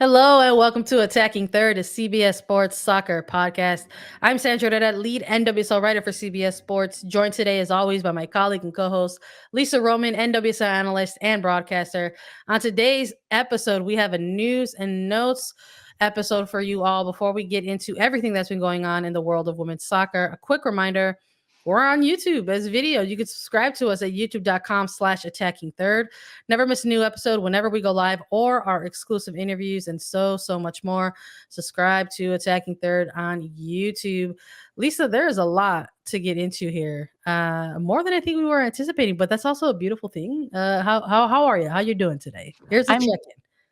Hello and welcome to Attacking Third, a CBS Sports Soccer podcast. I'm Sandra, that lead NWSL writer for CBS Sports, joined today as always by my colleague and co-host Lisa Roman, NWSL analyst and broadcaster. On today's episode, we have a news and notes episode for you all. Before we get into everything that's been going on in the world of women's soccer, a quick reminder: we're on YouTube as video. You can subscribe to us at youtube.com/attacking third. Never miss a new episode whenever we go live or our exclusive interviews and so much more. Subscribe to Attacking Third on YouTube. Lisa, there's a lot to get into here. More than I think we were anticipating, but that's also a beautiful thing. How are you? How you doing today? Here's a check-in.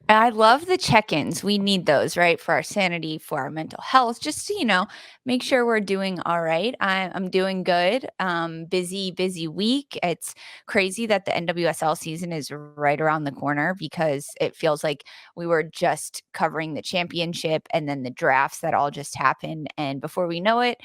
I love the check-ins. We need those, right? For our sanity, for our mental health, just to, make sure we're doing all right. I'm doing good. Busy week. It's crazy that the NWSL season is right around the corner because it feels like we were just covering the championship and then the drafts that all just happened. And before we know it,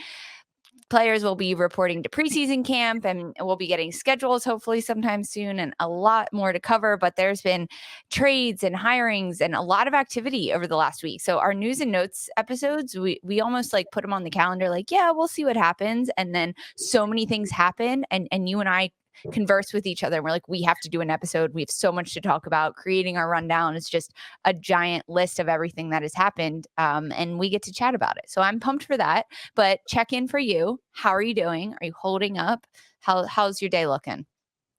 players will be reporting to preseason camp and we'll be getting schedules hopefully sometime soon and a lot more to cover. But there's been trades and hirings and a lot of activity over the last week. So our news and notes episodes, we almost like put them on the calendar like, yeah, we'll see what happens. And then so many things happen and you and I converse with each other and we're like, we have to do an episode. We have so much to talk about. Creating our rundown is just a giant list of everything that has happened, and we get to chat about it. So I'm pumped for that. But check in for you. How are you doing? Are you holding up? How's your day looking?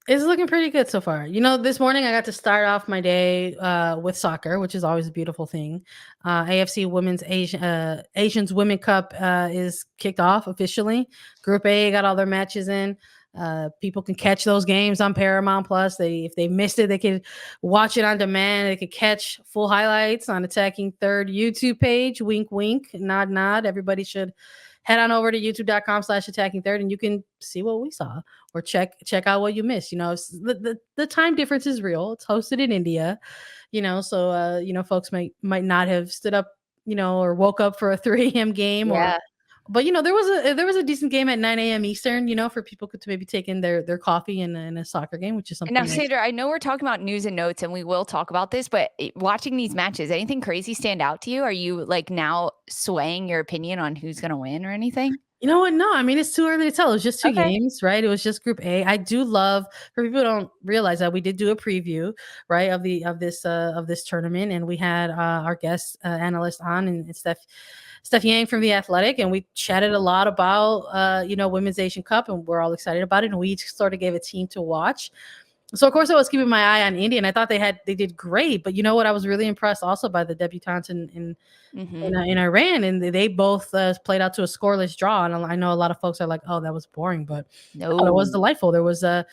It's looking pretty good so far. This morning I got to start off my day with soccer, which is always a beautiful thing. AFC Women's Asians Women Cup is kicked off officially. Group A got all their matches in. People can catch those games on Paramount Plus. If they missed it, they can watch it on demand. They can catch full highlights on Attacking Third YouTube page. Wink, wink, nod, nod. Everybody should head on over to youtube.com/attacking third and you can see what we saw or check out what you missed. The time difference is real. It's hosted in India, so folks might not have stood up, or woke up for a 3 a.m. game. But there was a decent game at 9 a.m. Eastern, for people to maybe take in their coffee in a soccer game, which is something. Now, Sandra, I know we're talking about news and notes, and we will talk about this. But watching these matches, anything crazy stand out to you? Are you like now swaying your opinion on who's going to win or anything? You know what? No, I mean, it's too early to tell. It was just two games, right? It was just Group A. I do love, for people who don't realize that, we did do a preview, right, of this tournament, and we had our guest analyst on, and Steph Yang from The Athletic, and we chatted a lot about Women's Asian Cup, and we're all excited about it, and we each sort of gave a team to watch. So of course I was keeping my eye on India, and I thought they did great. But you know what? I was really impressed also by the debutantes in Iran, and they both played out to a scoreless draw. And I know a lot of folks are like, "Oh, that was boring," but no, it was delightful. There was a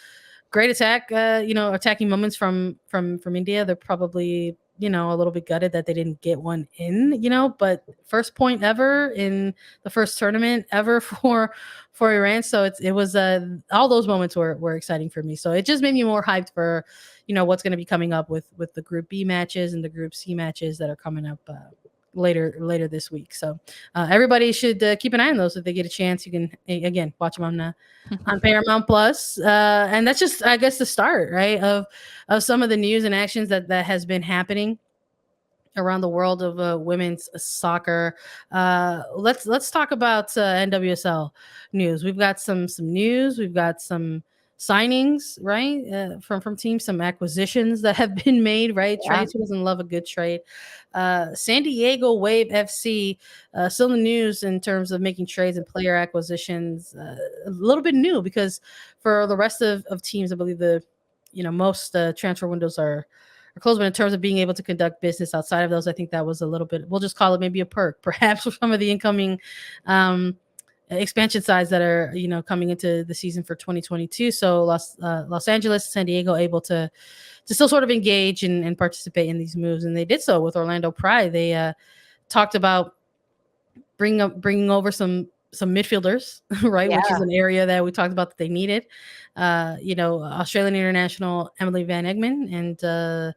great attack, attacking moments from India. They're probably a little bit gutted that they didn't get one in, but first point ever in the first tournament ever for Iran. So it was all those moments were exciting for me. So it just made me more hyped for, what's going to be coming up with the Group B matches and the Group C matches that are coming up later this week. So everybody should keep an eye on those if they get a chance. You can again watch them on Paramount Plus, and that's just, I guess, the start, right, of some of the news and actions that has been happening around the world of women's soccer. Let's talk about NWSL news. We've got some news. We've got some signings, right, from teams, some acquisitions that have been made, right? Yeah. Trades. Who doesn't love a good trade? San Diego Wave FC, still in the news in terms of making trades and player acquisitions. A little bit new because for the rest of teams, I believe most transfer windows are closed, but in terms of being able to conduct business outside of those, I think that was a little bit, we'll just call it maybe a perk, perhaps, for some of the incoming expansion sides that are coming into the season for 2022. So Los Angeles, San Diego able to still sort of engage and participate in these moves, and they did so with Orlando Pride. They talked about bringing over some midfielders, right? Yeah. Which is an area that we talked about that they needed. Australian international Emily Van Egmond and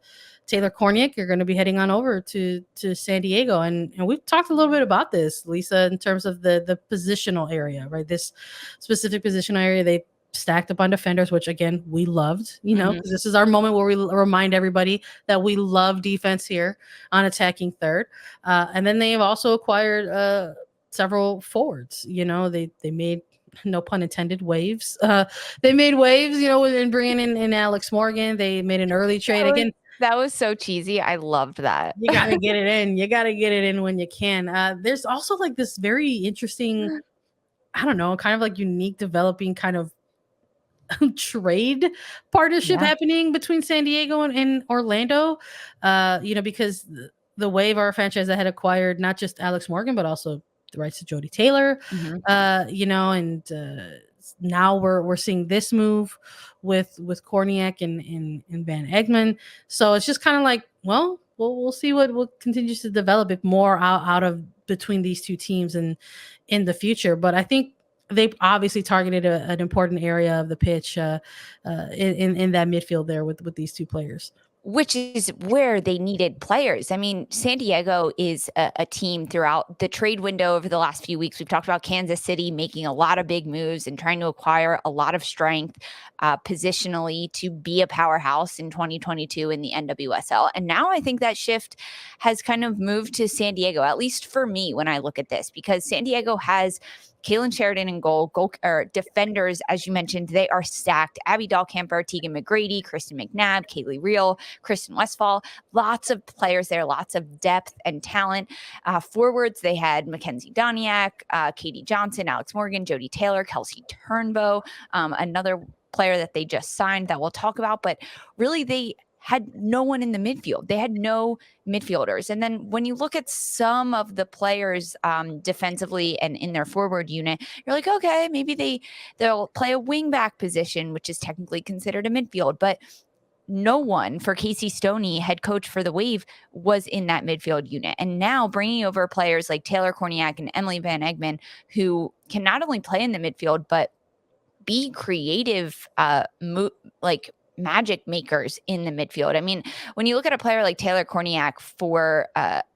Taylor Korniak are going to be heading on over to San Diego. And we've talked a little bit about this, Lisa, in terms of the positional area, right? This specific positional area, they stacked up on defenders, which again we loved, Mhm. because this is our moment where we remind everybody that we love defense here on attacking third. And then they have also acquired several forwards. They made, no pun intended, waves. They made waves, in bringing in Alex Morgan. They made an early trade again. That was so cheesy. I loved that. You got to get it in. You got to get it in when you can. There's also like this very interesting, I don't know, kind of like unique developing kind of trade partnership Yeah. happening between San Diego and Orlando. Because the Wave, our franchise that had acquired not just Alex Morgan, but also the rights to Jody Taylor, Mhm. and now we're seeing this move with Korniak and Van Egmond. So it's just kind of like, well, we'll see what continues to develop it more out of between these two teams and in the future. But I think they've obviously targeted an important area of the pitch in that midfield there with these two players. Which is where they needed players. I mean, San Diego is a team throughout the trade window over the last few weeks. We've talked about Kansas City making a lot of big moves and trying to acquire a lot of strength positionally to be a powerhouse in 2022 in the NWSL. And now I think that shift has kind of moved to San Diego, at least for me when I look at this, because San Diego has Kaylin Sheridan in goal, or defenders, as you mentioned, they are stacked. Abby Dahlkemper, Tegan McGrady, Kristen McNabb, Kaylee Reel, Kristen Westfall, lots of players there, lots of depth and talent. Forwards, they had Mackenzie Doniak, Katie Johnson, Alex Morgan, Jody Taylor, Kelsey Turnbow, another player that they just signed that we'll talk about. But really, they had no one in the midfield. They had no midfielders. And then when you look at some of the players defensively and in their forward unit, you're like, okay, maybe they'll play a wing back position, which is technically considered a midfield. But no one for Casey Stoney, head coach for the Wave, was in that midfield unit. And now bringing over players like Taylor Korniak and Emily Van Egmond, who can not only play in the midfield, but be creative, like magic makers in the midfield. I mean, when you look at a player like Taylor Korniak for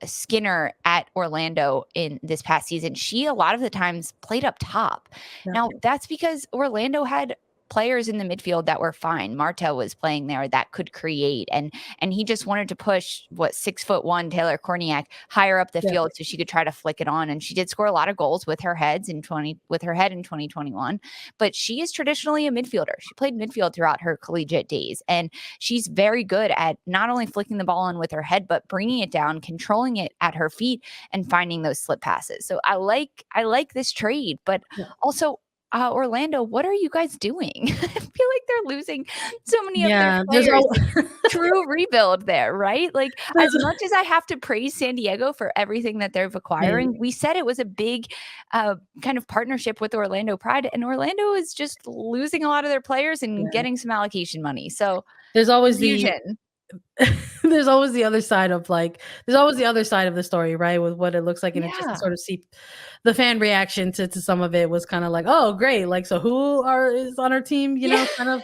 Skinner at Orlando in this past season, she a lot of the times played up top. Yeah. Now, that's because Orlando had players in the midfield that were fine. Marta was playing there that could create, and he just wanted to push 6'1" Taylor Korniak higher up the field so she could try to flick it on. And she did score a lot of goals with her head in 2021. But she is traditionally a midfielder. She played midfield throughout her collegiate days, and she's very good at not only flicking the ball on with her head, but bringing it down, controlling it at her feet, and finding those slip passes. So I like this trade, but also Orlando, what are you guys doing? I feel like they're losing so many of their players. True rebuild there, right? Like, as much as I have to praise San Diego for everything that they're acquiring, we said it was a big kind of partnership with Orlando Pride, and Orlando is just losing a lot of their players and getting some allocation money. So there's always confusion. There's always the other side of the story, right? With what it looks like. And it just sort of see the fan reaction to some of it was kind of like, oh, great. Like, so who is on our team, kind of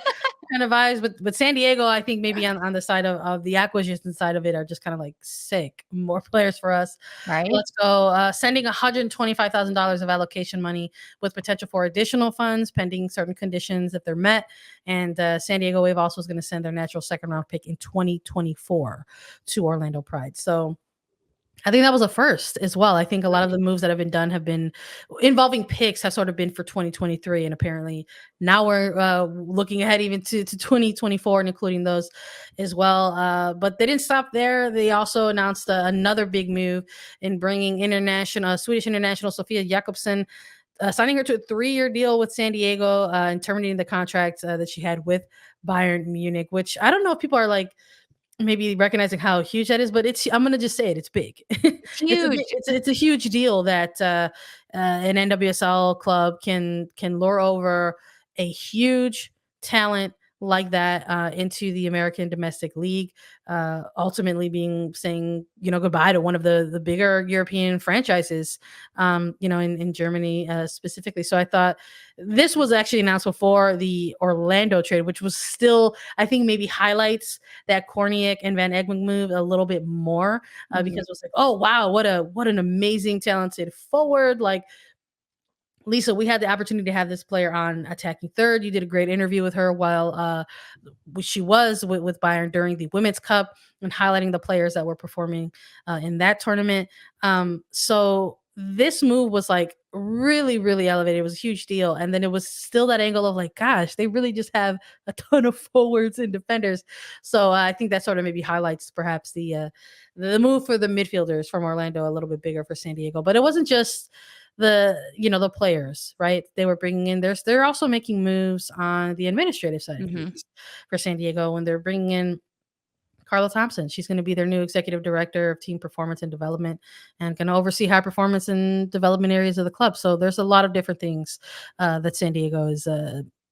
vibes. But San Diego, I think maybe on the side of the acquisition side of it are just kind of like sick. More players for us. Right. Let's go. Sending $125,000 of allocation money with potential for additional funds pending certain conditions if they're met. And San Diego Wave also is going to send their natural second round pick in 2024 to Orlando Pride. So I think that was a first as well. I think a lot of the moves that have been done have been involving picks have sort of been for 2023. And apparently now we're looking ahead even to 2024 and including those as well. But they didn't stop there. They also announced another big move in bringing Swedish international Sofia Jakobsson, signing her to a 3-year deal with San Diego and terminating the contract that she had with Bayern Munich, which I don't know if people are like, maybe recognizing how huge that is, but I'm gonna just say it. It's big. Huge. It's a huge deal that an NWSL club can lure over a huge talent like that into the American domestic league, ultimately saying goodbye to one of the bigger European franchises, in Germany specifically. So I thought this was actually announced before the Orlando trade, which was still, I think, maybe highlights that Korniak and Van Egmond move a little bit more because it was like, oh wow, what an amazing talented forward, like Lisa, we had the opportunity to have this player on attacking third. You did a great interview with her while she was with Bayern during the Women's Cup and highlighting the players that were performing in that tournament. So this move was like really, really elevated. It was a huge deal. And then it was still that angle of like, gosh, they really just have a ton of forwards and defenders. So I think that sort of maybe highlights perhaps the move for the midfielders from Orlando a little bit bigger for San Diego. But it wasn't just the players, right? They were bringing in they're also making moves on the administrative side of Mhm. things for San Diego, when they're bringing in Carla Thompson. She's going to be their new executive director of team performance and development, and going to oversee high performance and development areas of the club. So there's a lot of different things that San Diego is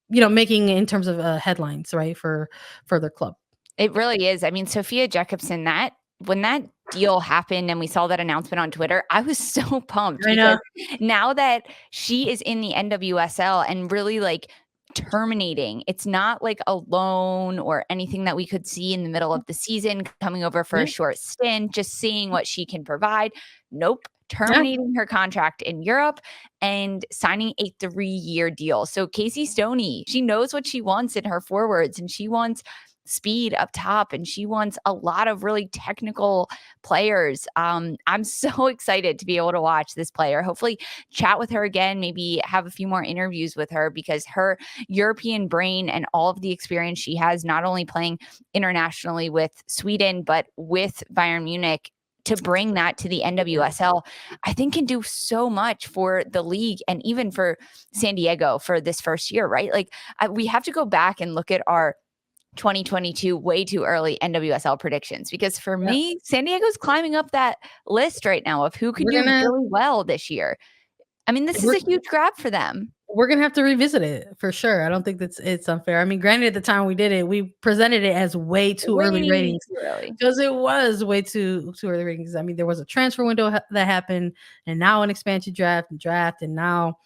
making in terms of headlines, right, for their club. It really is. I mean, Sofia Jakobsson, when that deal happened and we saw that announcement on Twitter, I was so pumped I because know. now that she is in the NWSL and really like terminating, it's not like a loan or anything that we could see in the middle of the season coming over for a Yeah. short stint, just seeing what she can provide. Nope. Yeah. Terminating her contract in Europe and signing a 3-year deal. So Casey Stoney, she knows what she wants in her forwards, and she wants speed up top, and she wants a lot of really technical players. I'm so excited to be able to watch this player, hopefully chat with her again, maybe have a few more interviews with her, because her European brain and all of the experience she has, not only playing internationally with Sweden, but with Bayern Munich, to bring that to the NWSL, I think can do so much for the league and even for San Diego for this first year, right? Like we have to go back and look at our 2022 way too early NWSL predictions, because for Yeah. me, San Diego's climbing up that list right now of who can We're do gonna really well this year. I mean, this is we're a huge grab for them. we're gonna have to revisit it for sure. I don't think it's unfair. I mean, granted, at the time we did it, we presented it as way too early Way ratings too early. because it was way too early ratings. I mean, there was a transfer window that happened, and now an expansion draft, and now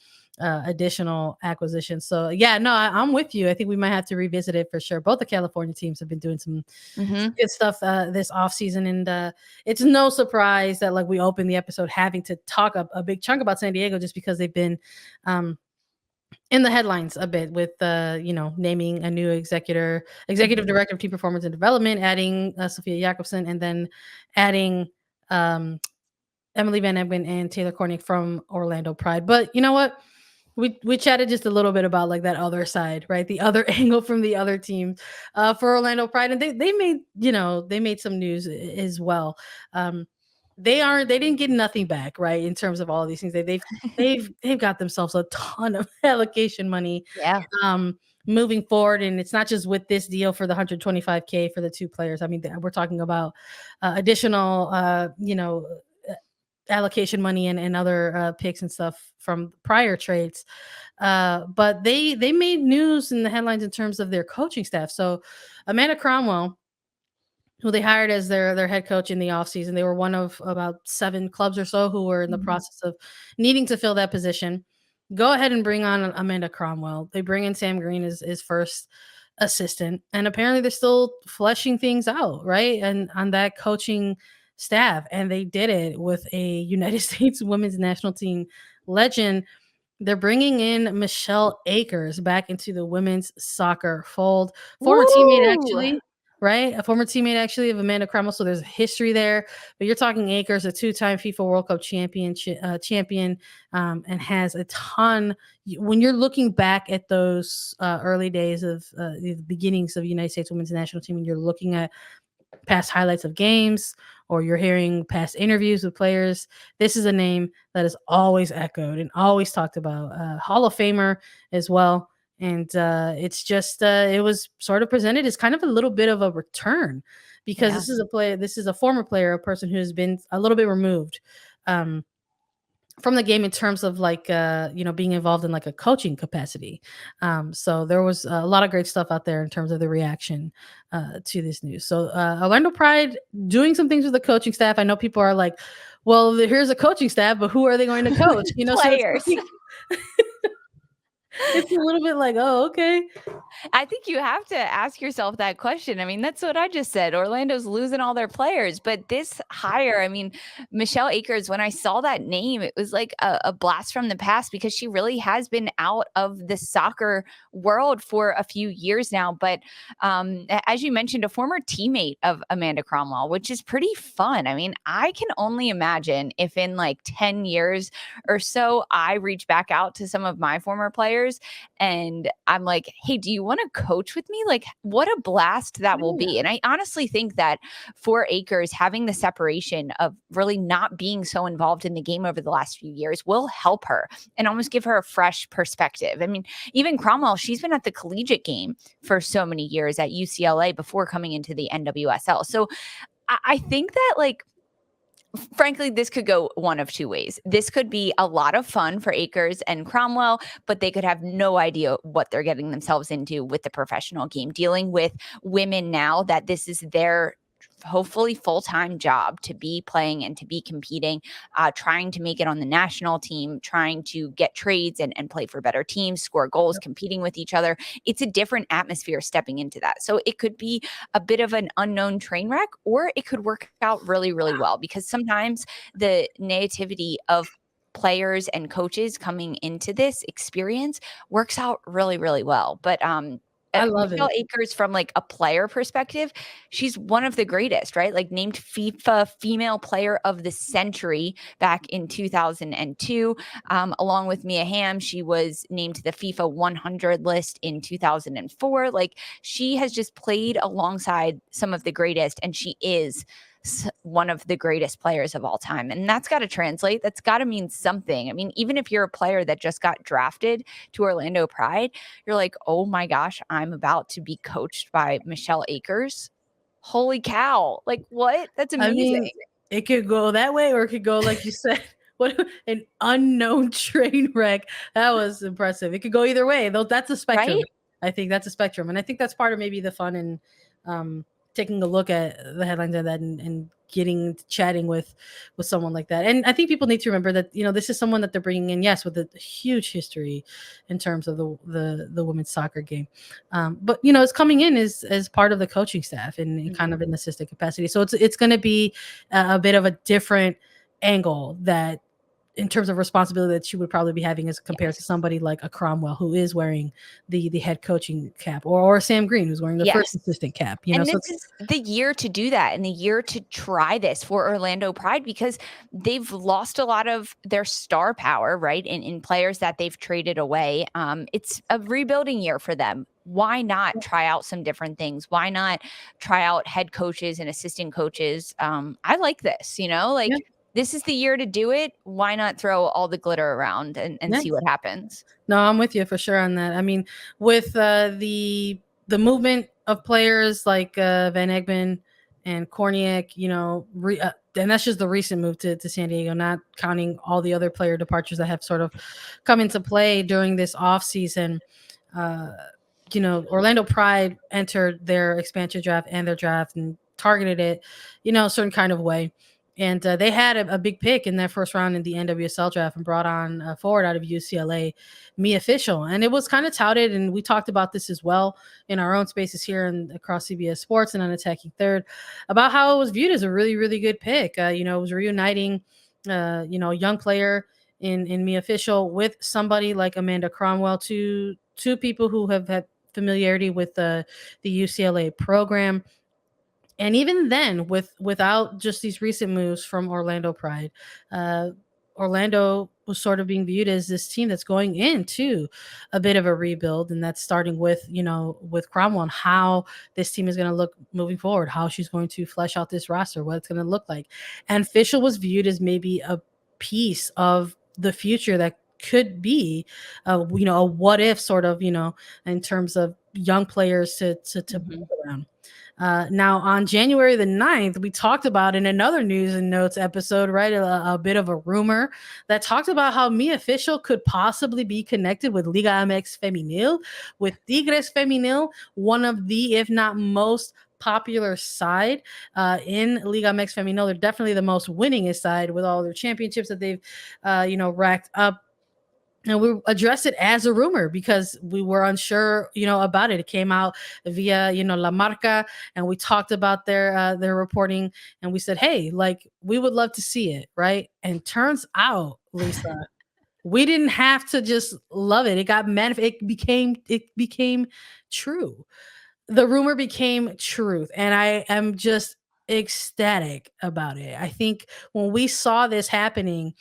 additional acquisitions. So yeah, no, I'm with you. I think we might have to revisit it for sure. Both the California teams have been doing some Mhm. good stuff this off season, and it's no surprise that like we opened the episode having to talk a big chunk about San Diego just because they've been um, in the headlines a bit with naming a new executive Mhm. director of team performance and development, adding Sofia Jakobsson, and then adding um, Emily Van Edmond and Taylor Korniak from Orlando Pride. But you know what? We chatted just a little bit about like that other side, right? The other angle from the other team for Orlando Pride, and they made some news as well. Um, they didn't get nothing back, right? In terms of all of these things, they've got themselves a ton of allocation money Yeah. um moving forward, and it's not just with this deal for the 125K for the two players. I mean, we're talking about additional allocation money and other picks and stuff from prior trades. But they made news in the headlines in terms of their coaching staff. So Amanda Cromwell, who they hired as their head coach in the offseason, they were one of about 7 clubs or so who were in the Mhm. process of needing to fill that position. Go ahead and bring on Amanda Cromwell. They bring in Sam Green as first assistant, and apparently they're still fleshing things out, right? And on that coaching staff, and they did it with a United States women's national team legend. They're bringing in Michelle Akers back into the women's soccer fold. Former teammate, Woo! actually, right? A former teammate, actually, of Amanda Cromwell. So there's a history there. But you're talking Akers, a 2-time FIFA World Cup champion, and has a ton. When you're looking back at those early days of the beginnings of United States women's national team, and you're looking at past highlights of games, or you're hearing past interviews with players, this is a name that is always echoed and always talked about. Hall of Famer as well. And it's just, it was sort of presented as kind of a little bit of a return, because Yeah. this is a former player, a person who has been a little bit removed um, from the game in terms of like being involved in like a coaching capacity. So there was a lot of great stuff out there in terms of the reaction to this news. So Orlando Pride doing some things with the coaching staff. I know people are like, well, here's a coaching staff, but who are they going to coach? So it's Players. like It's a little bit like, "Oh, okay." I think you have to ask yourself that question. I mean, that's what I just said. Orlando's losing all their players, but this hire, I mean, Michelle Akers, when I saw that name, it was like a blast from the past because she really has been out of the soccer world for a few years now. But as you mentioned, a former teammate of Amanda Cromwell, which is pretty fun. I mean, I can only imagine if in like 10 years or so, I reach back out to some of my former players and I'm like, "Hey, do you wanna coach with me?" Like, what a blast that will Yeah. be, and I honestly think that for Akers, having the separation of really not being so involved in the game over the last few years will help her and almost give her a fresh perspective. I mean, even Cromwell, she's been at the collegiate game for so many years at UCLA before coming into the NWSL. So, I think that, like, frankly, this could go one of two ways. This could be a lot of fun for Akers and Cromwell, but they could have no idea what they're getting themselves into with the professional game, dealing with women now that this is their hopefully full-time job to be playing and to be competing, trying to make it on the national team, trying to get trades and play for better teams, score goals, competing with each other. It's a different atmosphere stepping into that. So it could be a bit of an unknown train wreck, or it could work out really, really well because sometimes the nativity of players and coaches coming into this experience works out really, really well. But I love Michelle it. Akers, from like a player perspective, she's one of the greatest, right? Like named FIFA Female Player of the Century back in 2002. Along with Mia Hamm, she was named to the FIFA 100 list in 2004. Like she has just played alongside some of the greatest, and she is one of the greatest players of all time. And that's got to translate. That's got to mean something. I mean, even if you're a player that just got drafted to Orlando Pride, you're like, oh my gosh, I'm about to be coached by Michelle Akers. Holy cow. Like, what? That's I amazing. mean, it could go that way or it could go like you said, what an unknown train wreck. That was impressive. It could go either way, though that's a spectrum. Right? I think that's a spectrum. And I think that's part of maybe the fun in taking a look at the headlines of that and getting chatting with someone like that. And I think people need to remember that, this is someone that they're bringing in, yes, with a huge history in terms of the women's soccer game. But it's coming in as part of the coaching staff and kind Mhm. of an assistant capacity. So it's going to be a bit of a different angle that in terms of responsibility that she would probably be having as compared to Yes. somebody like a Cromwell who is wearing the head coaching cap or Sam Green who's wearing the first Yes. assistant cap. And So this is the year to do that and the year to try this for Orlando Pride because they've lost a lot of their star power, right? In players that they've traded away. It's a rebuilding year for them. Why not try out some different things? Why not try out head coaches and assistant coaches? I like this, yeah, like this is the year to do it. Why not throw all the glitter around and yeah. see what happens? No, I'm with you for sure on that. I mean, with the movement of players like Van Egmond and Korniak, and that's just the recent move to San Diego, not counting all the other player departures that have sort of come into play during this off season. Uh, Orlando Pride entered their expansion draft and their draft and targeted it, a certain kind of way. And they had a big pick in their first round in the NWSL draft and brought on a forward out of UCLA, Mia Official. And it was kind of touted, and we talked about this as well in our own spaces here and across CBS Sports and on Attacking Third about how it was viewed as a really, really good pick. It was reuniting, a young player in Mia Official with somebody like Amanda Cromwell, two people who have had familiarity with the UCLA program. And even then, without just these recent moves from Orlando Pride, uh, Orlando was sort of being viewed as this team that's going into a bit of a rebuild, and that's starting with Cromwell and how this team is going to look moving forward, how she's going to flesh out this roster, what it's going to look like. And Fischel was viewed as maybe a piece of the future that could be, a what if sort of, in terms of young players to Mhm. build around. Now, on January the 9th, we talked about in another news and notes episode, right? A bit of a rumor that talked about how Mia Official could possibly be connected with Liga MX Femenil, with Tigres Femenil, one of the, if not most popular side in Liga MX Femenil. They're definitely the most winningest side with all their championships that they've, racked up. and we addressed it as a rumor because we were unsure, about it. It came out via, La Marca, and we talked about their reporting, and we said, hey, like, we would love to see it, right? And turns out, Lisa, we didn't have to just love it. It got it became true. The rumor became truth, and I am just ecstatic about it. I think when we saw this happening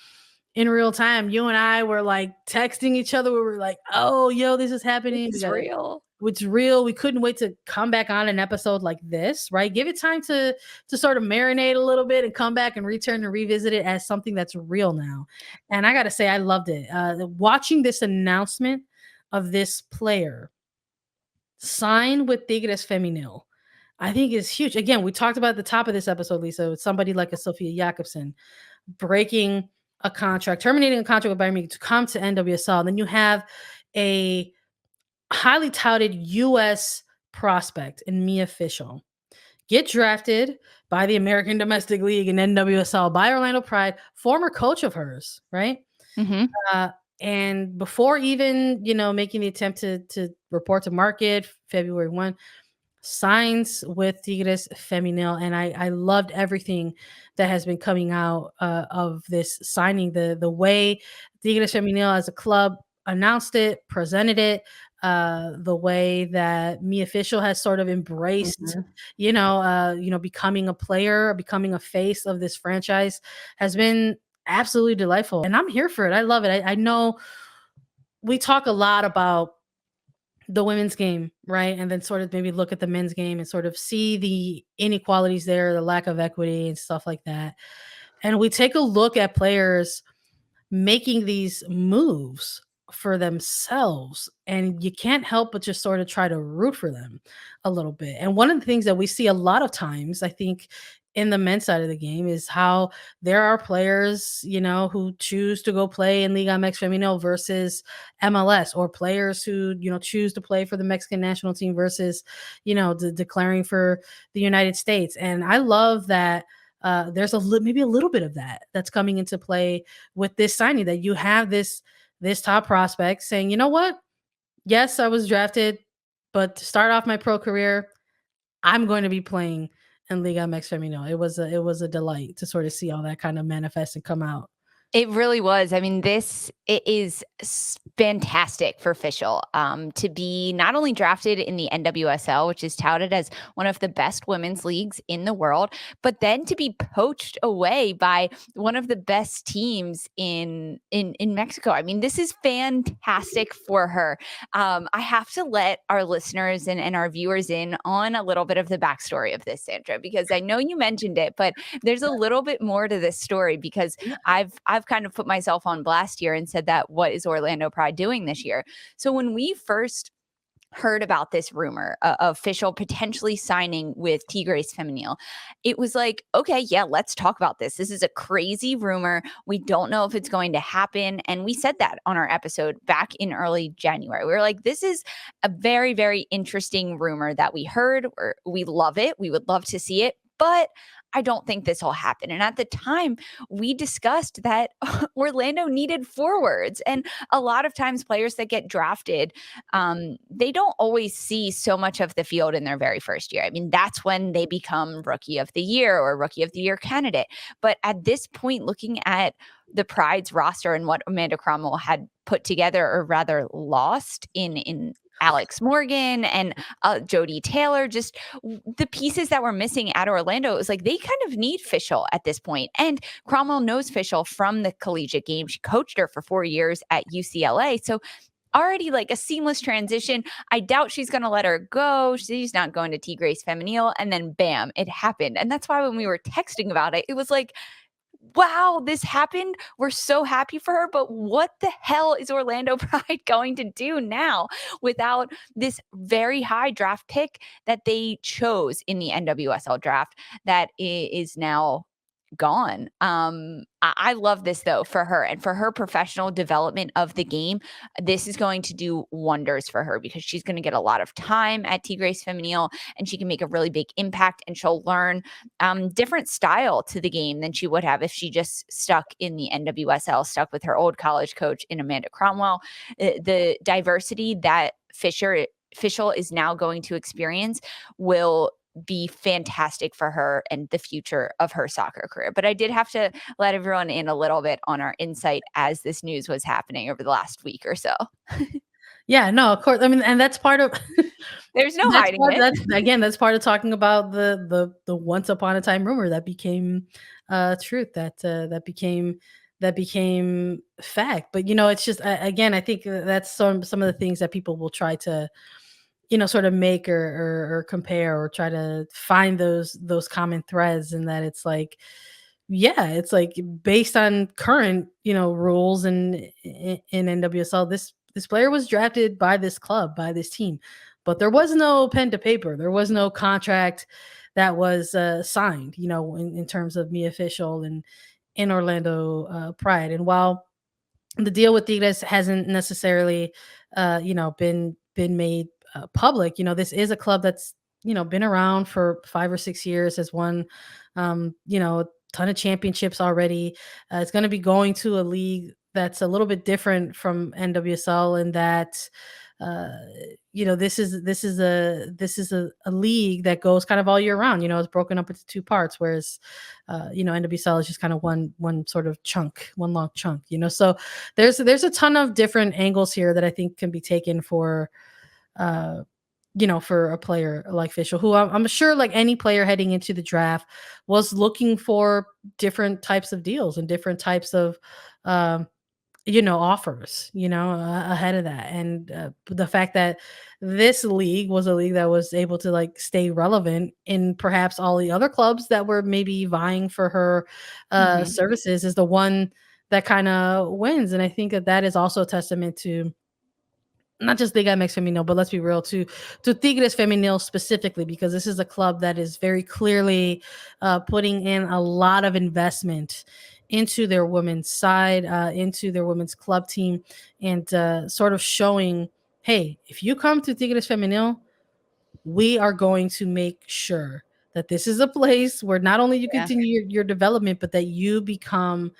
in real time, you and I were like texting each other. We were like, "Oh, yo, this is This happening. We is got real. It's real." We couldn't wait to come back on an episode like this, right? Give it time to sort of marinate a little bit and come back and return and revisit it as something that's real now. And I got to say, I loved it. Watching this announcement of this player sign with Tigres Femenil, I think is huge. Again, we talked about at the top of this episode, Lisa, with somebody like a Sofia Jakobsson breaking a contract, terminating a contract with Bayern Munich to come to NWSL. Then you have a highly touted US prospect in Mia Fishel get drafted by the American Domestic League and NWSL by Orlando Pride, former coach of hers, right? Mhm. Uh, and before even, making the attempt to report to market February 1, signs with Tigres Femenil, and I loved everything that has been coming out of this signing. The way Tigres Femenil as a club announced it, presented it, the way that Me Official has sort of embraced, Mhm. becoming a player, becoming a face of this franchise has been absolutely delightful, and I'm here for it. I love it. I know we talk a lot about the women's game, right? And then sort of maybe look at the men's game and sort of see the inequalities there, the lack of equity and stuff like that. And we take a look at players making these moves for themselves, and you can't help but just sort of try to root for them a little bit. And one of the things that we see a lot of times, I think, in the men's side of the game is how there are players, who choose to go play in Liga MX Femenil versus MLS, or players who, choose to play for the Mexican national team versus, declaring for the United States. And I love that there's maybe a little bit of that that's coming into play with this signing, that you have this top prospect saying, you know what? Yes, I was drafted, but to start off my pro career, I'm going to be playing in Liga MX Femenino. It was a delight to sort of see all that kind of manifest and come out. It really was. I mean, this it is fantastic for Fischel to be not only drafted in the NWSL, which is touted as one of the best women's leagues in the world, but then to be poached away by one of the best teams in Mexico. I mean, this is fantastic for her. I have to let our listeners and our viewers in on a little bit of the backstory of this, Sandra, because I know you mentioned it, but there's a little bit more to this story because I've kind of put myself on blast here and said that what is Orlando Pride doing this year? So when we first heard about this rumor of Fischel potentially signing with Tigres Femenil, it was like, okay, yeah, let's talk about this. This is a crazy rumor. We don't know if it's going to happen. And we said that on our episode back in early January. We were like, this is a very, very interesting rumor that we heard. We love it. We would love to see it. But I don't think this will happen. And at the time, we discussed that Orlando needed forwards. And a lot of times, players that get drafted, they don't always see so much of the field in their very first year. I mean, that's when they become rookie of the year or rookie of the year candidate. But at this point, looking at the Pride's roster and what Amanda Cromwell had put together, or rather lost in Alex Morgan and Jodie Taylor, just the pieces that were missing at Orlando, it was like they kind of need Fischel at this point. And Cromwell knows Fischel from the collegiate game. She coached her for 4 years at UCLA. So already like a seamless transition. I doubt she's going to let her go. She's not going to Tigres Femenil. And then bam, it happened. And that's why when we were texting about it, it was like, wow, this happened. We're so happy for her. But what the hell is Orlando Pride going to do now without this very high draft pick that they chose in the NWSL draft that is now gone. I love this though for her and for her professional development of the game. This is going to do wonders for her because she's going to get a lot of time at Tigres Femenil and she can make a really big impact and she'll learn different style to the game than she would have if she just stuck in the NWSL, stuck with her old college coach in Amanda Cromwell. The diversity that Fischel is now going to experience will be fantastic for her and the future of her soccer career. But I did have to let everyone in a little bit on our insight as this news was happening over the last week or so. Yeah, no, of course. I mean, and that's part of There's no hiding it. that's part of talking about the once upon a time rumor that became truth, that became fact. But it's just again, I think that's some of the things that people will try to sort of make or compare or try to find those common threads, and that it's like, yeah, it's like based on current rules and in NWSL, this player was drafted by this club, by this team, but there was no pen to paper, there was no contract that was signed, in terms of me official and in Orlando Pride. And while the deal with Tigres hasn't necessarily been made public, this is a club that's been around for 5 or 6 years, has won a ton of championships already. It's going to be going to a league that's a little bit different from NWSL in that uh this is a league that goes kind of all year round. It's broken up into two parts, whereas NWSL is just kind of one sort of chunk, one long chunk. So there's a ton of different angles here that I think can be taken for uh for a player like Fischel, who I'm sure, like any player heading into the draft, was looking for different types of deals and different types of um offers, ahead of that. And the fact that this league was a league that was able to like stay relevant in perhaps all the other clubs that were maybe vying for her Mhm. services is the one that kind of wins. And I think that is also a testament to not just Liga MX Femenil, but let's be real, to Tigres Femenil specifically, because this is a club that is very clearly putting in a lot of investment into their women's side, into their women's club team, and sort of showing, hey, if you come to Tigres Femenil, we are going to make sure that this is a place where not only you Yeah. continue your development, but that you become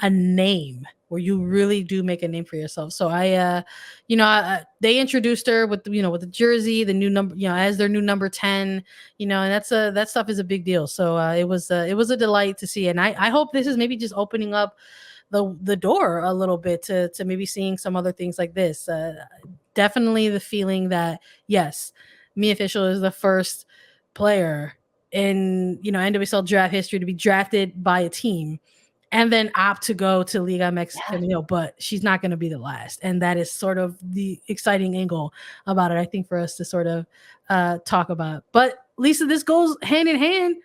a name, where you really do make a name for yourself. So they introduced her with with the jersey, the new number, as their new number 10, and that stuff is a big deal. So it was a delight to see, and I hope this is maybe just opening up the door a little bit to maybe seeing some other things like this. Definitely the feeling that, yes, Mia Official is the first player in NWSL draft history to be drafted by a team and then opt to go to Liga MX Yeah. Femenil, but she's not going to be the last. And that is sort of the exciting angle about it, I think, for us to sort of talk about. But Lisa, this goes hand in hand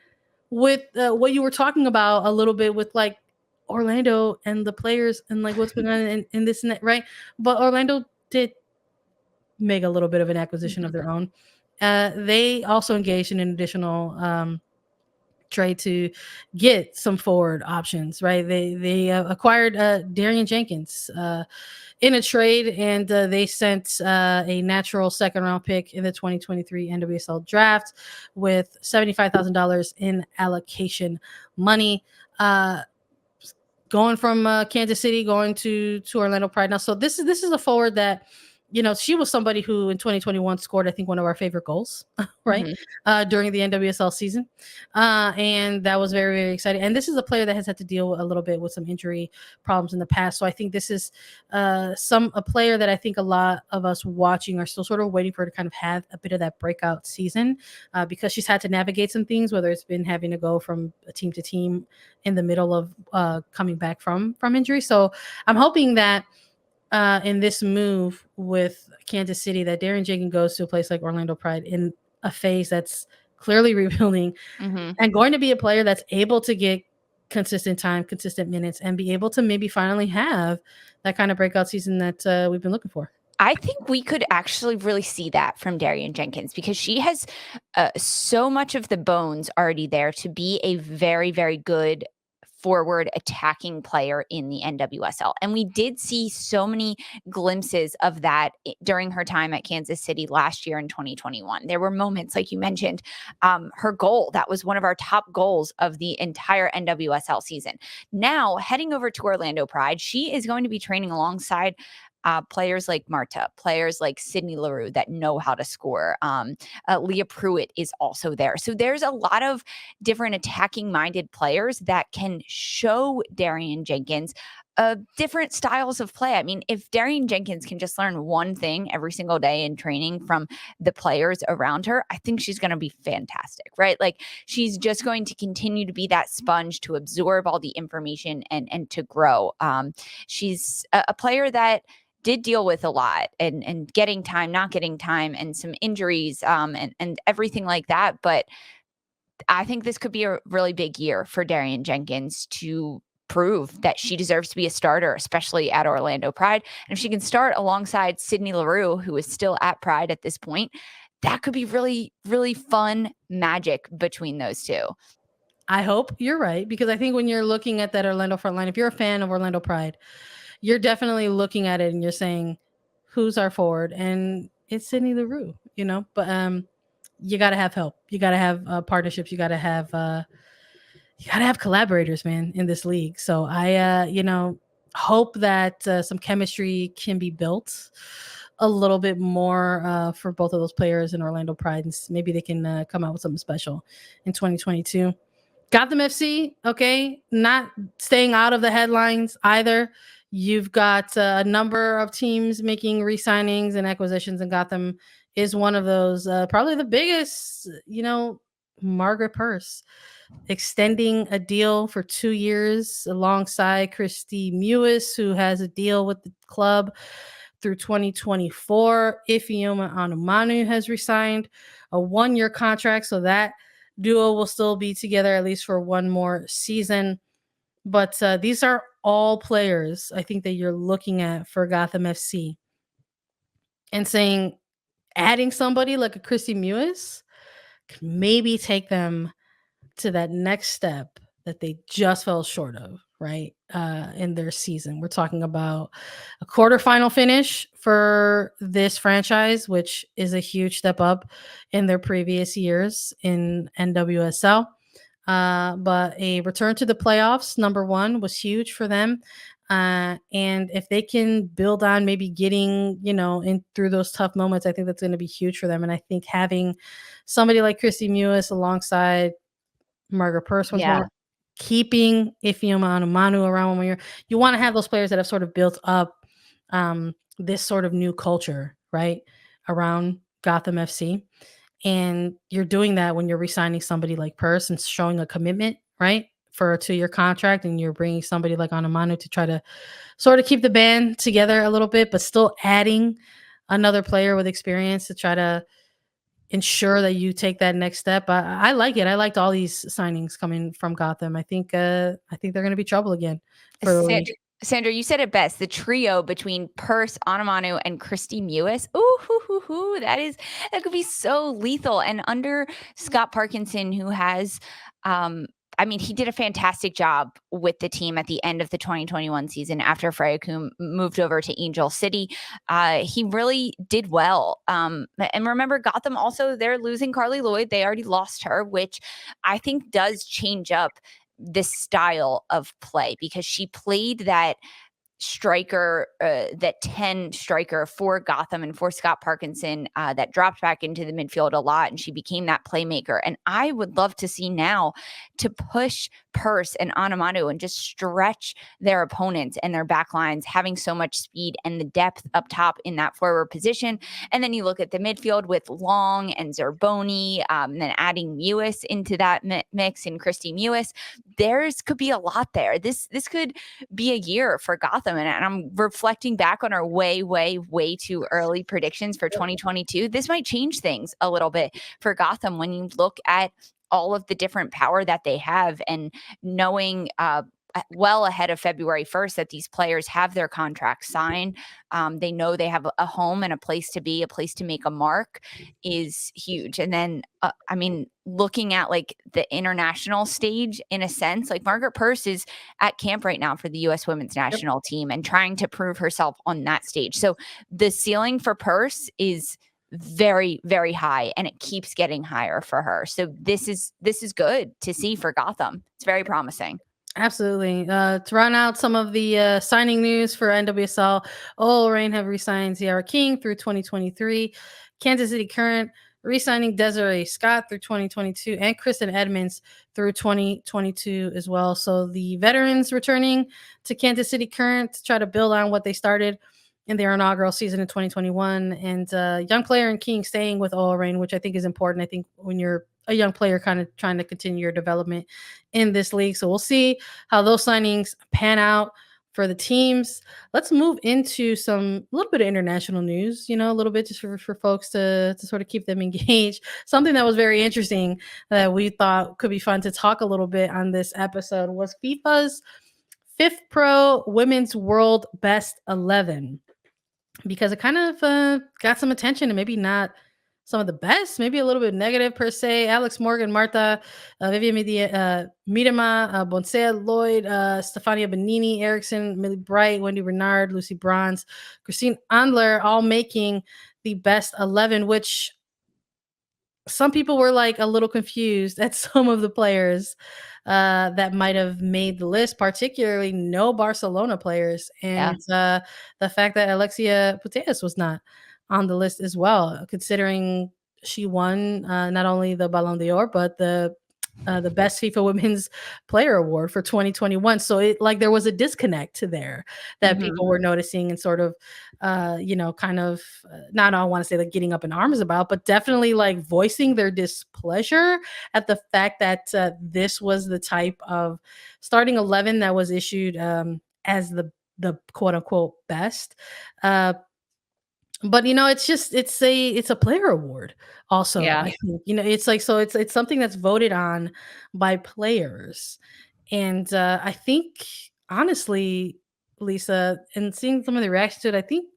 with what you were talking about a little bit with like Orlando and the players and like what's going on in this net, right? But Orlando did make a little bit of an acquisition of Mhm. their own. They also engaged in an additional trade to get some forward options, right? They acquired Darian Jenkins in a trade, and they sent a natural second round pick in the 2023 NWSL draft with $75,000 in allocation money. Going from Kansas City going to Orlando Pride now. So this is a forward that she was somebody who in 2021 scored, I think, one of our favorite goals, right, Mhm. during the NWSL season, and that was very, very exciting. And this is a player that has had to deal a little bit with some injury problems in the past. So I think this is a player that I think a lot of us watching are still sort of waiting for her to kind of have a bit of that breakout season, because she's had to navigate some things, whether it's been having to go from team to team in the middle of coming back from injury. So I'm hoping that in this move with Kansas City, that Darian Jenkins goes to a place like Orlando Pride in a phase that's clearly rebuilding, Mhm. and going to be a player that's able to get consistent time, consistent minutes, and be able to maybe finally have that kind of breakout season that we've been looking for. I think we could actually really see that from Darian Jenkins because she has so much of the bones already there to be a very, very good forward attacking player in the NWSL. And we did see so many glimpses of that during her time at Kansas City last year in 2021. There were moments, like you mentioned, her goal, that was one of our top goals of the entire NWSL season. Now, heading over to Orlando Pride, she is going to be training alongside players like Marta, players like Sydney Leroux that know how to score. Leah Pruitt is also there. So there's a lot of different attacking minded players that can show Darian Jenkins different styles of play. I mean, if Darian Jenkins can just learn one thing every single day in training from the players around her, I think she's going to be fantastic, right? Like, she's just going to continue to be that sponge to absorb all the information and to grow. She's a player that did deal with a lot and getting time, not getting time, and some injuries and everything like that. But I think this could be a really big year for Darian Jenkins to prove that she deserves to be a starter, especially at Orlando Pride. And if she can start alongside Sydney Leroux, who is still at Pride at this point, that could be really, really fun magic between those two. I hope you're right, because I think when you're looking at that Orlando front line, if you're a fan of Orlando Pride, you're definitely looking at it and you're saying, who's our forward? And it's Sydney Leroux, but you got to have help. You got to have partnerships. You got to have collaborators, man, in this league. So I hope that some chemistry can be built a little bit more for both of those players in Orlando Pride, and maybe they can come out with something special in 2022. Gotham FC, okay, not staying out of the headlines either. You've got a number of teams making re-signings and acquisitions, and Gotham is one of those. Probably the biggest, Margaret Purse extending a deal for 2 years alongside Christy Mewis, who has a deal with the club through 2024. Ifeoma Onumanu has resigned a 1-year contract, so that duo will still be together at least for one more season. But these are all players I think that you're looking at for Gotham FC and saying, adding somebody like a Christy Mewis can maybe take them to that next step that they just fell short of, right? In their season. We're talking about a quarterfinal finish for this franchise, which is a huge step up in their previous years in NWSL. But a return to the playoffs, number one, was huge for them. And if they can build on maybe getting, in through those tough moments, I think that's going to be huge for them. And I think having somebody like Christy Mewis alongside Margaret Purse once more, keeping Ifeoma Onumanu around when you want to have those players that have sort of built up this sort of new culture, right, around Gotham FC. And you're doing that when you're re-signing somebody like Purse and showing a commitment, right, for a 2-year contract, and you're bringing somebody like Onumanu to try to sort of keep the band together a little bit, but still adding another player with experience to try to ensure that you take that next step. I like it. I liked all these signings coming from Gotham. I think they're going to be trouble again for the league. Sandra, you said it best. The trio between Purse, Onumanu, and Christy Mewis. Ooh, that could be so lethal. And under Scott Parkinson, who has, he did a fantastic job with the team at the end of the 2021 season after Freya Kuhn moved over to Angel City. He really did well. And remember, Gotham also, they're losing Carly Lloyd. They already lost her, which I think does change up this style of play, because she played that striker, that 10 striker for Gotham and for Scott Parkinson, that dropped back into the midfield a lot, and she became that playmaker. And I would love to see now to push Purse and Onumanu and just stretch their opponents and their back lines, having so much speed and the depth up top in that forward position. And then you look at the midfield with Long and Zerboni, and then adding Mewis into that mix, and Christy Mewis. Could be a lot there. This could be a year for Gotham. And I'm reflecting back on our way too early predictions for 2022. This might change things a little bit for Gotham when you look at all of the different power that they have, and knowing well ahead of February 1st that these players have their contracts signed. They know they have a home and a place to be, a place to make a mark is huge. And then, I mean, looking at like the international stage in a sense, like Margaret Purce is at camp right now for the US women's national team and trying to prove herself on that stage. So the ceiling for Purce is very, very high, and it keeps getting higher for her. So this is good to see for Gotham. It's very promising. Absolutely. To run out some of the signing news for NWSL, Rain have re-signed Ziara King through 2023. Kansas City Current re-signing Desiree Scott through 2022, and Kristen Edmonds through 2022 as well. So the veterans returning to Kansas City Current to try to build on what they started in their inaugural season in 2021, and young player and King staying with Rain, which I think is important. I think when you're a young player kind of trying to continue your development in this league. So we'll see how those signings pan out for the teams. Let's move into a little bit of international news, a little bit just for folks to sort of keep them engaged. Something that was very interesting that we thought could be fun to talk a little bit on this episode was FIFA's FIFPRO Women's World Best 11, because it kind of got some attention, and maybe not some of the best, maybe a little bit negative per se. Alex Morgan, Marta, Vivian Miedema, Bonsea Lloyd, Stefania Benini, Erickson, Millie Bright, Wendy Renard, Lucy Bronze, Christine Andler, all making the best 11, which some people were like a little confused at some of the players that might have made the list, particularly no Barcelona players, Yeah. and the fact that Alexia Putellas was not on the list as well, considering she won not only the Ballon d'Or but the best FIFA Women's Player Award for 2021. So there was a disconnect there that Mhm. people were noticing, and sort of, kind of, not I want to say like getting up in arms about, but definitely like voicing their displeasure at the fact that this was the type of starting 11 that was issued as the quote unquote best. Uh, but it's a player award also. Yeah. I think, it's like, so it's something that's voted on by players. And I think, honestly, Lisa, and seeing some of the reactions to it, I think,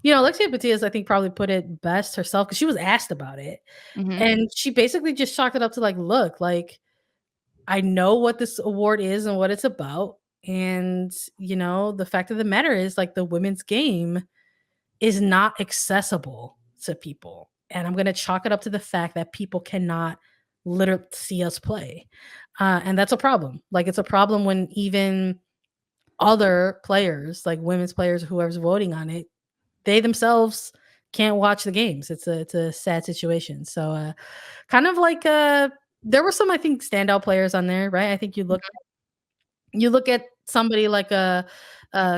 Alexia Putellas, I think, probably put it best herself because she was asked about it. Mhm. And she basically just chalked it up to like, look, like, I know what this award is and what it's about. And, the fact of the matter is, like, the women's game is not accessible to people. And I'm going to chalk it up to the fact that people cannot literally see us play. And that's a problem. Like, it's a problem when even other players, like women's players, whoever's voting on it, they themselves can't watch the games. It's a sad situation. So, kind of like, there were some, I think, standout players on there, right? I think you look at somebody like a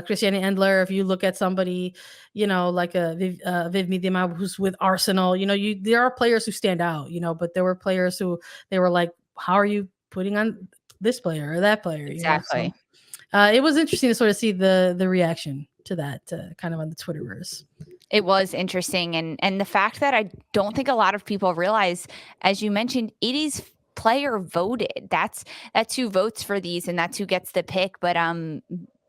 Christiane Endler. If you look at somebody, like a Viv Miedema, who's with Arsenal, there are players who stand out, but there were players who they were like, how are you putting on this player or that player? So Exactly. it was interesting to sort of see the reaction to that, kind of on the Twitterverse. It was interesting, and the fact that I don't think a lot of people realize, as you mentioned, it is player voted. That's who votes for these, and that's who gets the pick. But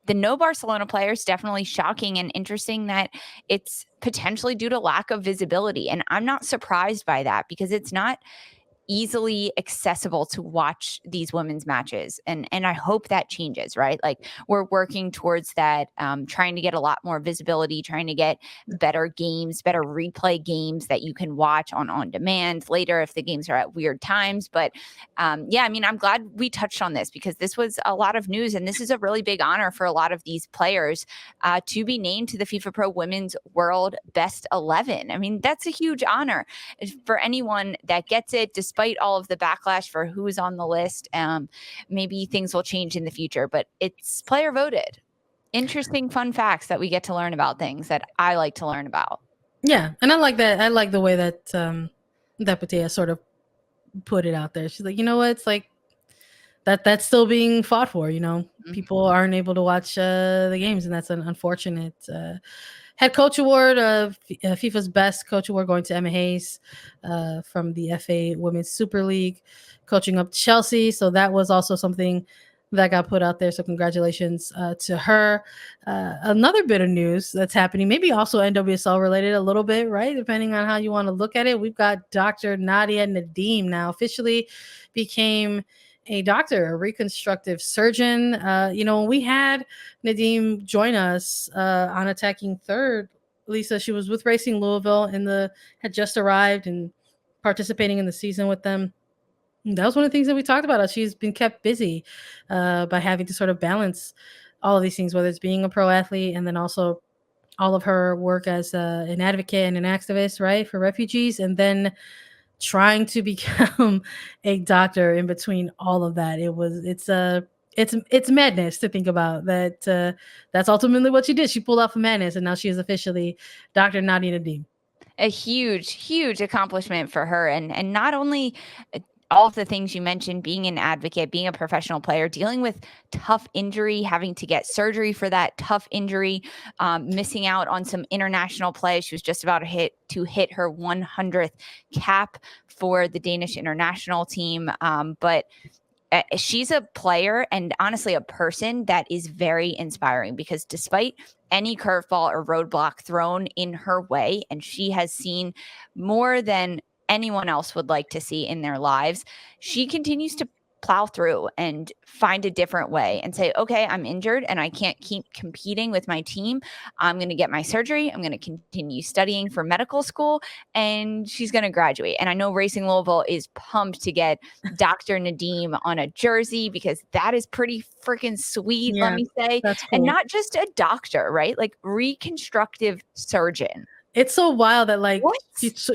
the no Barcelona players, definitely shocking and interesting that it's potentially due to lack of visibility. And I'm not surprised by that because it's not easily accessible to watch these women's matches, and I hope that changes, right? Like, we're working towards that, trying to get a lot more visibility, trying to get better games, better replay games that you can watch on demand later if the games are at weird times. But yeah, I mean, I'm glad we touched on this because this was a lot of news, and this is a really big honor for a lot of these players to be named to the FIFA Pro Women's World Best 11. I mean, that's a huge honor for anyone that gets it, despite all of the backlash for who is on the list. Maybe things will change in the future, but it's player voted. Interesting fun facts that we get to learn about things that I like to learn about. Yeah, and I like that. I like the way that Patea sort of put it out there. She's like, what? It's like that's still being fought for. Mhm. People aren't able to watch the games, and that's an unfortunate. Head coach award, FIFA's best coach award, going to Emma Hayes from the FA Women's Super League, coaching up Chelsea. So that was also something that got put out there. So congratulations to her. Another bit of news that's happening, maybe also NWSL related a little bit, right? Depending on how you want to look at it. We've got Dr. Nadia Nadim now officially became a doctor, a reconstructive surgeon. When we had Nadim join us on Attacking Third, Lisa, she was with Racing Louisville and had just arrived and participating in the season with them. That was one of the things that we talked about. She's been kept busy by having to sort of balance all of these things, whether it's being a pro athlete and then also all of her work as an advocate and an activist, right, for refugees, and then trying to become a doctor in between all of that. It's madness to think about that. That's ultimately what she did. She pulled off a madness, and now she is officially Dr. Nadia Nadim. A huge accomplishment for her, and not only all of the things you mentioned, being an advocate, being a professional player, dealing with tough injury, having to get surgery for that tough injury, missing out on some international play. She was just about to hit her 100th cap for the Danish international team. But she's a player and honestly a person that is very inspiring, because despite any curveball or roadblock thrown in her way, and she has seen more than anyone else would like to see in their lives, she continues to plow through and find a different way and say, okay, I'm injured and I can't keep competing with my team. I'm going to get my surgery. I'm going to continue studying for medical school, and she's going to graduate. And I know Racing Louisville is pumped to get Dr. Nadim on a jersey, because that is pretty freaking sweet, Yeah, let me say. that's cool. And not just a doctor, right? Like reconstructive surgeon. It's so wild that What?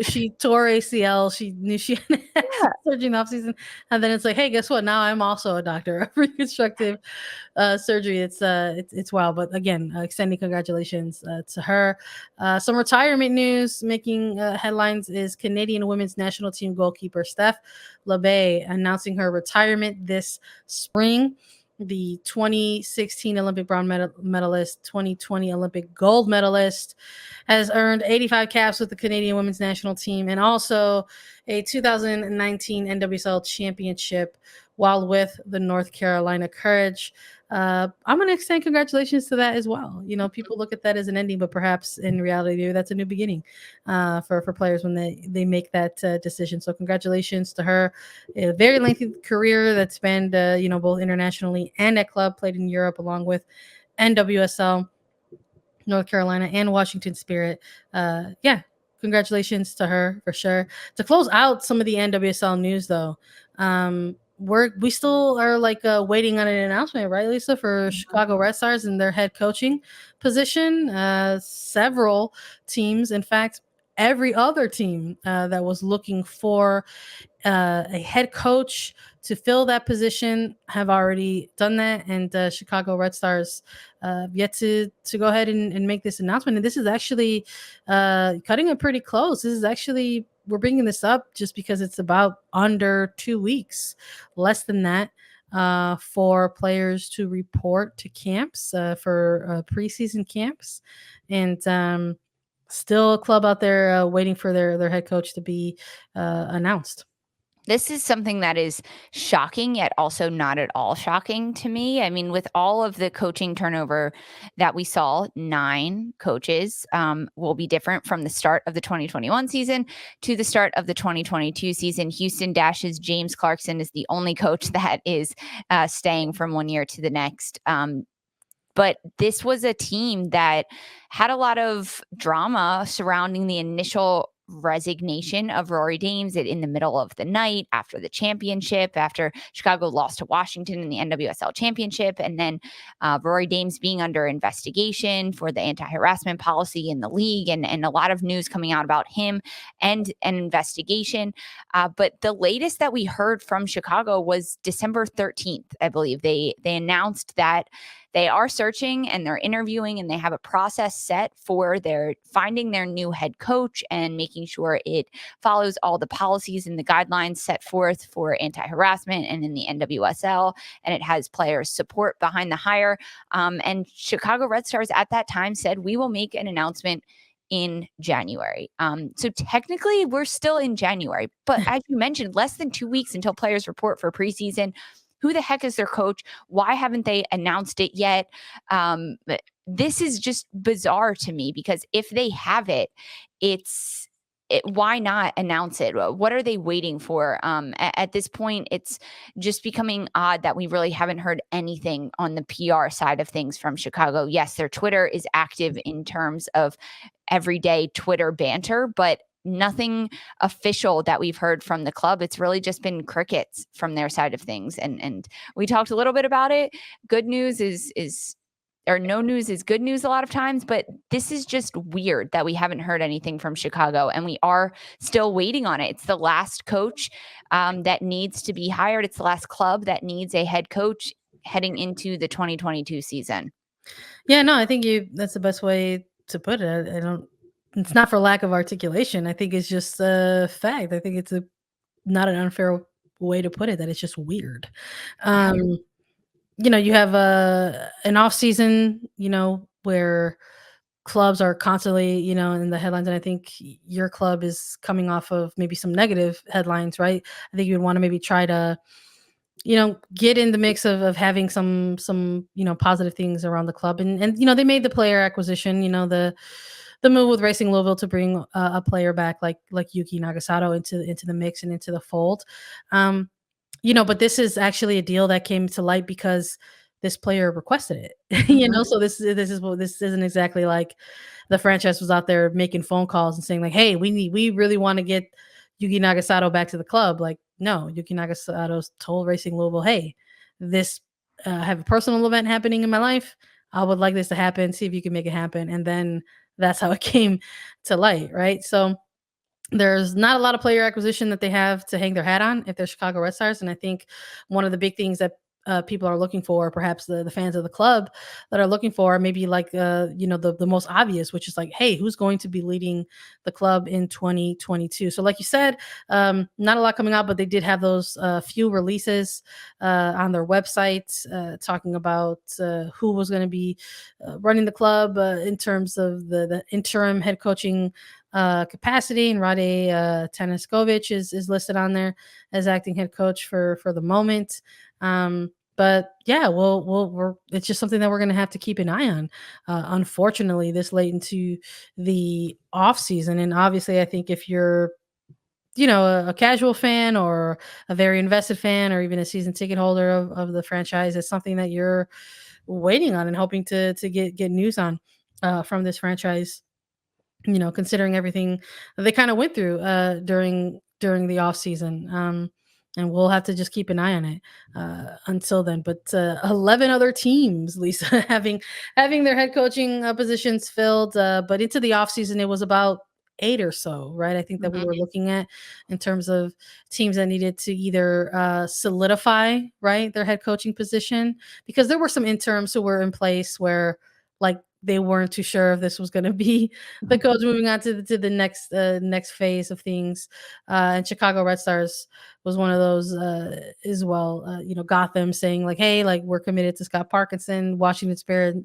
she tore ACL. She knew she had surgery in the off season, and then it's like, hey, guess what? Now I'm also a doctor of reconstructive surgery. It's wild, but again, extending congratulations to her. Some retirement news making headlines is Canadian women's national team goalkeeper Steph Labbe announcing her retirement this spring. The 2016 Olympic bronze medalist, 2020 Olympic gold medalist, has earned 85 caps with the Canadian women's national team and also a 2019 NWSL championship while with the North Carolina Courage. I'm going to extend congratulations to that as well. People look at that as an ending, but perhaps in reality, that's a new beginning for players when they make that decision. So congratulations to her. A very lengthy career that spanned, both internationally and at club, played in Europe along with NWSL, North Carolina, and Washington Spirit. Congratulations to her for sure. To close out some of the NWSL news, though, we still are waiting on an announcement, right, Lisa, for Chicago Red Stars and their head coaching position. Several teams, in fact, every other team that was looking for a head coach to fill that position have already done that, and Chicago Red Stars yet to go ahead and make this announcement. And this is actually cutting it pretty close. This is actually, we're bringing this up just because it's about under 2 weeks, less than that, for players to report to camps for preseason camps, and still a club out there waiting for their head coach to be announced. This is something that is shocking, yet also not at all shocking to me. I mean, with all of the coaching turnover that we saw, 9 coaches will be different from the start of the 2021 season to the start of the 2022 season. Houston Dash's James Clarkson is the only coach that is staying from one year to the next. But this was a team that had a lot of drama surrounding the initial resignation of Rory Dames in the middle of the night after the championship, after Chicago lost to Washington in the NWSL championship, and then Rory Dames being under investigation for the anti-harassment policy in the league, and a lot of news coming out about him and an investigation. But the latest that we heard from Chicago was December 13th, I believe. They announced that they are searching and they're interviewing, and they have a process set for their finding their new head coach and making sure it follows all the policies and the guidelines set forth for anti-harassment and in the NWSL, and it has players' support behind the hire. And Chicago Red Stars at that time said, we will make an announcement in January. So technically we're still in January, but as you mentioned, less than 2 weeks until players report for preseason. who the heck is their coach? Why haven't they announced it yet? This is just bizarre to me because if they have it, why not announce it? What are they waiting for? At this point, it's just becoming odd that we really haven't heard anything on the PR side of things from Chicago. Yes, their Twitter is active in terms of everyday Twitter banter, but nothing official that we've heard from the club. It's really just been crickets from their side of things. And we talked a little bit about it. Good news is or no news is good news a lot of times, but this is just weird that we haven't heard anything from Chicago and we are still waiting on it. It's the last coach that needs to be hired. It's the last club that needs a head coach heading into the 2022 season. Yeah, no, I think that's the best way to put it. I don't it's not for lack of articulation. I think it's just a fact. I think it's not an unfair way to put it, that it's just weird. Yeah. Um, you have an off season, where clubs are constantly, in the headlines, and I think your club is coming off of maybe some negative headlines, right? I think you would want to maybe try to, get in the mix of having some, positive things around the club. And they made the player acquisition, the move with Racing Louisville to bring a player back like Yuki Nagasato into the mix and into the fold. But this is actually a deal that came to light because this player requested it. Mhm. So this isn't exactly like the franchise was out there making phone calls and saying like, "Hey, we really want to get Yuki Nagasato back to the club." Like, no, Yuki Nagasato told Racing Louisville, "Hey, this I have a personal event happening in my life. I would like this to happen. See if you can make it happen." And then that's how it came to light, right? So there's not a lot of player acquisition that they have to hang their hat on if they're Chicago Red Stars, and I think one of the big things that people are looking for, perhaps the fans of the club that are looking for, maybe like the most obvious, which is like, hey, who's going to be leading the club in 2022? So, like you said, not a lot coming out, but they did have those few releases on their website talking about who was going to be running the club in terms of the interim head coaching capacity, and Rade Tanaskovic is listed on there as acting head coach for the moment. But yeah, it's just something that we're going to have to keep an eye on. Unfortunately, this late into the off season, and obviously, I think if you're a casual fan or a very invested fan or even a season ticket holder of the franchise, it's something that you're waiting on and hoping to get news on from this franchise, considering everything that they kind of went through during the off season. And we'll have to just keep an eye on it until then. But 11 other teams, Lisa, having their head coaching positions filled. But into the off season, it was about 8 or so, right? I think that we Mhm. were looking at in terms of teams that needed to either solidify, right, their head coaching position, because there were some interims who were in place where like they weren't too sure if this was going to be the coach moving on to the next phase of things. And Chicago Red Stars was one of those as well. Gotham saying like, "Hey, like we're committed to Scott Parkinson." Washington Spirit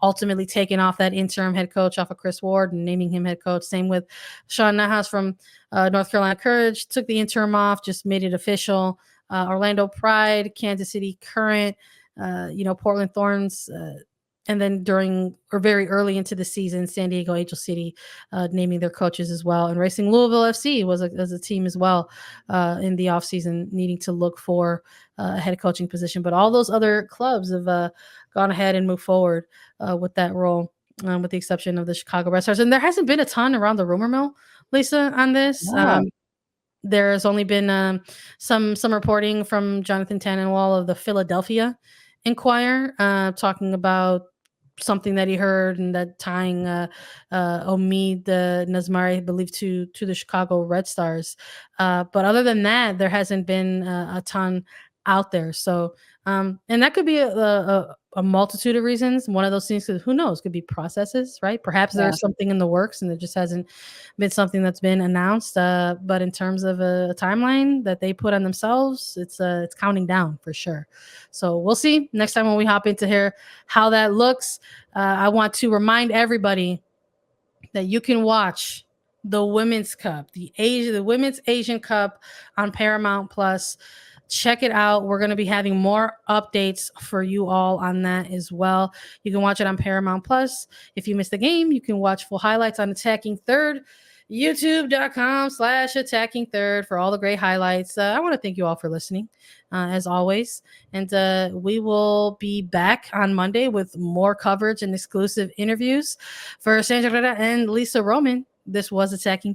ultimately taking off that interim head coach off of Chris Ward and naming him head coach. Same with Sean Nahas from North Carolina Courage, took the interim off, just made it official. Orlando Pride, Kansas City Current, Portland Thorns. And then during or very early into the season, San Diego Angel City naming their coaches as well. And Racing Louisville FC was a team as well in the offseason needing to look for a head coaching position. But all those other clubs have gone ahead and moved forward with that role, with the exception of the Chicago Red Stars. And there hasn't been a ton around the rumor mill, Lisa, on this. Yeah. There's only been some reporting from Jonathan Tannenwall of the Philadelphia Inquirer talking about something that he heard and that tying Omid Nazmari, I believe, to the Chicago Red Stars. But other than that, there hasn't been a ton out there. So, and that could be a multitude of reasons. One of those things, who knows, could be processes, right? Perhaps Yeah. there's something in the works and it just hasn't been something that's been announced. But in terms of a timeline that they put on themselves, it's counting down for sure. So we'll see next time when we hop into here how that looks. I want to remind everybody that you can watch the Women's Cup, the Women's Asian Cup on Paramount Plus check it out. We're going to be having more updates for you all on that as well. You can watch it on Paramount Plus. If you missed the game, you can watch full highlights on Attacking Third, youtube.com/attacking third for all the great highlights. I want to thank you all for listening, as always. And we will be back on Monday with more coverage and exclusive interviews. For Sandra and Lisa Roman, this was Attacking